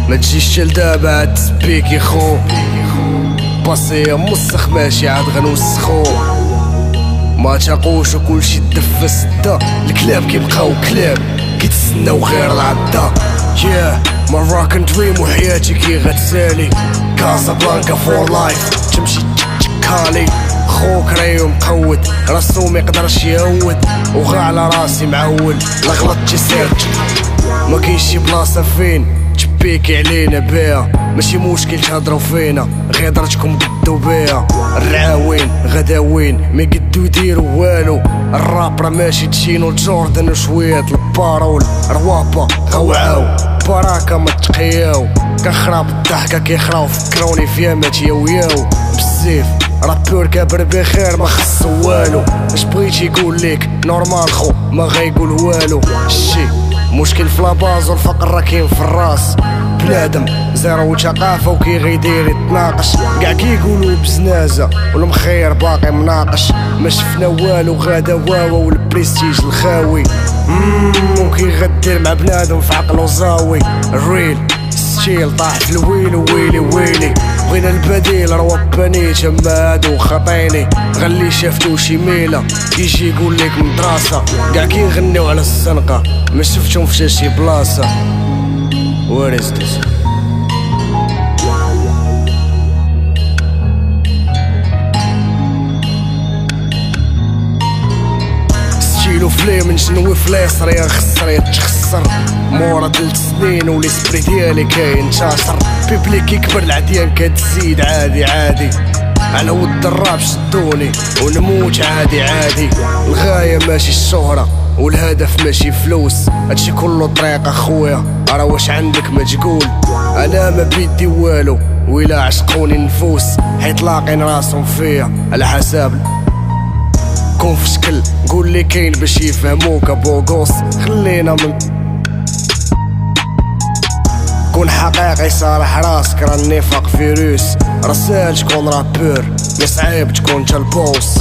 ما تجيش لدابا عاد تسبيك خو باسي موسخ ماشي عاد غنوسخو ما تاقوش وكلشي دف سدا الكلاب كيبقاو كلاب كيتسناو غير العدا ما راكن دريم وحياتي كي غتسالي كازابلانكا فور لايف تمشي كالي خوك رايو مقود راسو ميقدرش يهود وغا على راسي معول لا غلطتي سيرت ما كاينش شي بلاصه فين تبيكي علينا بيها ماشي مشكل تهضرو فينا غير درتكم قدو بيها الرعاوين غداوين ما يقدو يديرو والو الراب راه ماشي تشينو جوردن وشوية البارول روابا غوعاو براكة ما تقياو كنخراب الضحكة كيخراو فكروني فيها مات ياو بزاف رابور كابر بخير ما خصو والو اش بغيتي يقول ليك نورمال خو ما غايقول والو شي مشكل في لاباز والفقر راه كاين في الراس بنادم زيرو ثقافه وكي غيدير يتناقش كاع كيقولوا بزنازه والمخير باقي مناقش ما شفنا والو غادا واوا والبريستيج الخاوي وكي غدير مع بنادم في عقلو زاوي الريل ستيل طاح في الويل ويلي ويلي بغينا البديل راه باني تما هادو خطيني غلي شافتو شي ميله كيجي يقول لك مدرسه كاع كيغنيو على الزنقه ما شفتهم في شي بلاصه What is this? ستيلو فلي من شنو فليصر يا خسر يا تخسر مورا 3 سنين والاسبري ديالي كينتشر بيبليك يكبر العديان كتزيد عادي عادي على ود الراب شدوني ونموت عادي عادي الغاية ماشي الشهرة والهدف ماشي فلوس هادشي كله طريق اخويا راه واش عندك ما تقول انا ما بيدي والو ويلا عشقوني النفوس حيت لاقين راسهم فيا على حساب كون في شكل قول لي كاين باش يفهموك بوغوس خلينا من كون حقيقي صالح راسك راه النفاق فيروس راه ساهل تكون رابور مي صعيب تكون تا البوس